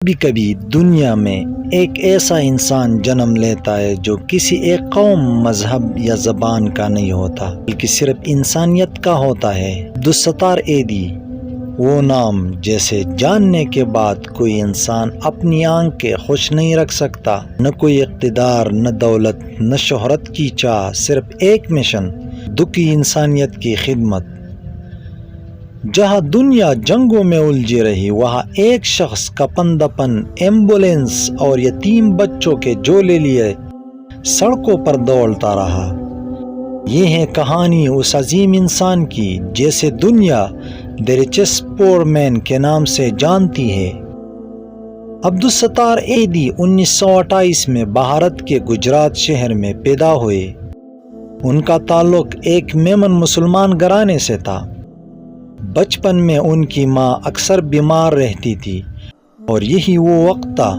کبھی کبھی دنیا میں ایک ایسا انسان جنم لیتا ہے جو کسی ایک قوم، مذہب یا زبان کا نہیں ہوتا، بلکہ صرف انسانیت کا ہوتا ہے۔ عبدالستار ایدھی وہ نام جیسے جاننے کے بعد کوئی انسان اپنی آنکھ کے خوش نہیں رکھ سکتا، نہ کوئی اقتدار، نہ دولت، نہ شہرت کی چاہ، صرف ایک مشن، دکھی انسانیت کی خدمت۔ جہاں دنیا جنگوں میں الجھی رہی، وہاں ایک شخص کپن دپن ایمبولینس اور یتیم بچوں کے جھولے لیے سڑکوں پر دوڑتا رہا۔ یہ ہے کہانی اس عظیم انسان کی جسے دنیا دی ریچسٹ پور مین کے نام سے جانتی ہے۔ عبدالستار ایدھی 1928 میں بھارت کے گجرات شہر میں پیدا ہوئے۔ ان کا تعلق ایک میمن مسلمان گھرانے سے تھا۔ بچپن میں ان کی ماں اکثر بیمار رہتی تھی، اور یہی وہ وقت تھا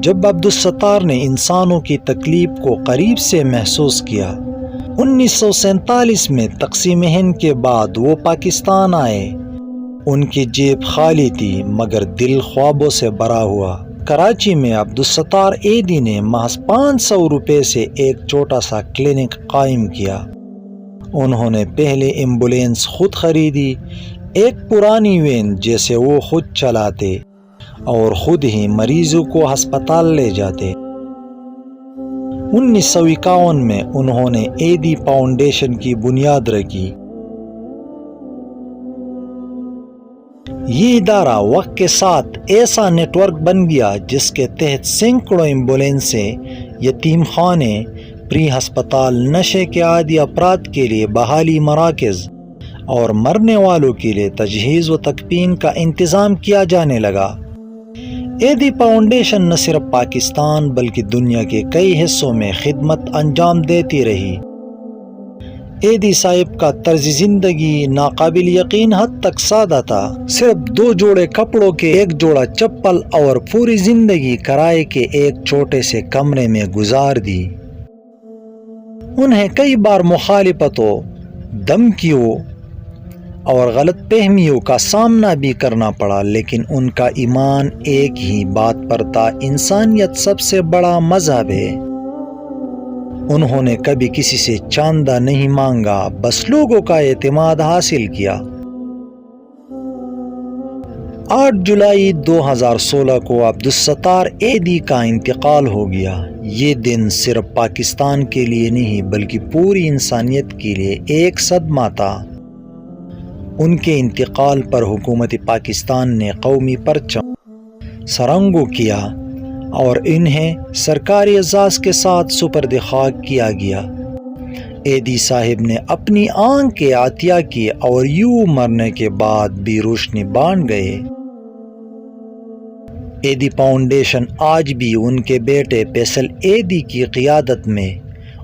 جب عبدالستار نے انسانوں کی تکلیف کو قریب سے محسوس کیا۔ 1947 میں تقسیم ہند کے بعد وہ پاکستان آئے۔ ان کی جیب خالی تھی مگر دل خوابوں سے بھرا ہوا۔ کراچی میں عبدالستار ایدھی نے محض 500 روپے سے ایک چھوٹا سا کلینک قائم کیا۔ انہوں نے پہلے ایمبولینس خود خریدی، ایک پرانی وین جیسے وہ خود چلاتے اور خود ہی مریضوں کو ہسپتال لے جاتے۔ 1951 میں انہوں نے ایدھی فاؤنڈیشن کی بنیاد رکھی۔ یہ ادارہ وقت کے ساتھ ایسا نیٹ ورک بن گیا جس کے تحت سینکڑوں ایمبولینسیں، یتیم خانے، پری ہسپتال، نشے کے عادی افراد کے لیے بحالی مراکز اور مرنے والوں کے لیے تجہیز و تکفین کا انتظام کیا جانے لگا۔ ایدھی فاؤنڈیشن نہ صرف پاکستان بلکہ دنیا کے کئی حصوں میں خدمت انجام دیتی رہی۔ ایدھی صاحب کا طرز زندگی ناقابل یقین حد تک سادہ تھا۔ صرف 2 جوڑے کپڑوں کے، 1 جوڑا چپل اور پوری زندگی کرائے کے ایک چھوٹے سے کمرے میں گزار دی۔ انہیں کئی بار مخالفتوں، دھمکیوں اور غلط فہمیوں کا سامنا بھی کرنا پڑا، لیکن ان کا ایمان ایک ہی بات پر تھا: انسانیت سب سے بڑا مذہب ہے۔ انہوں نے کبھی کسی سے چاندہ نہیں مانگا، بس لوگوں کا اعتماد حاصل کیا۔ 8 جولائی 2016 کو عبدالستار ایدھی کا انتقال ہو گیا۔ یہ دن صرف پاکستان کے لیے نہیں بلکہ پوری انسانیت کے لیے ایک صدمہ تھا۔ ان کے انتقال پر حکومت پاکستان نے قومی پرچم سرنگو کیا اور انہیں سرکاری اعزاز کے ساتھ سپرد خاک کیا گیا۔ ایدھی صاحب نے اپنی آنکھ کے عطیہ کی اور یوں مرنے کے بعد بھی روشنی بانٹ گئے۔ ایدھی فاؤنڈیشن آج بھی ان کے بیٹے فیصل ایدھی کی قیادت میں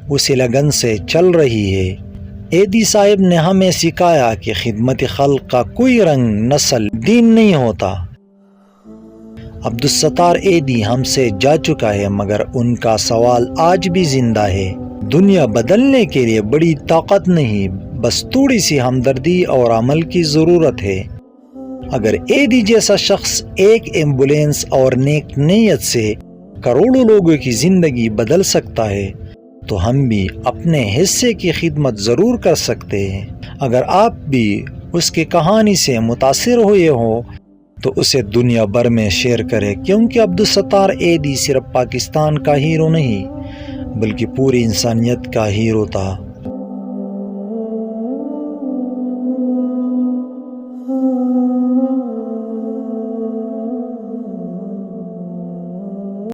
اسی لگن سے چل رہی ہے۔ ایدھی صاحب نے ہمیں سکھایا کہ خدمت خلق کا کوئی رنگ، نسل، دین نہیں ہوتا۔ عبدالستار ایدھی ہم سے جا چکا ہے مگر ان کا سوال آج بھی زندہ ہے۔ دنیا بدلنے کے لیے بڑی طاقت نہیں، بس تھوڑی سی ہمدردی اور عمل کی ضرورت ہے۔ اگر ایدھی جیسا شخص ایک ایمبولینس اور نیک نیت سے کروڑوں لوگوں کی زندگی بدل سکتا ہے تو ہم بھی اپنے حصے کی خدمت ضرور کر سکتے ہیں۔ اگر آپ بھی اس کی کہانی سے متاثر ہوئے ہو تو اسے دنیا بھر میں شیئر کریں، کیونکہ عبدالستار ایدھی صرف پاکستان کا ہیرو نہیں بلکہ پوری انسانیت کا ہیرو تھا۔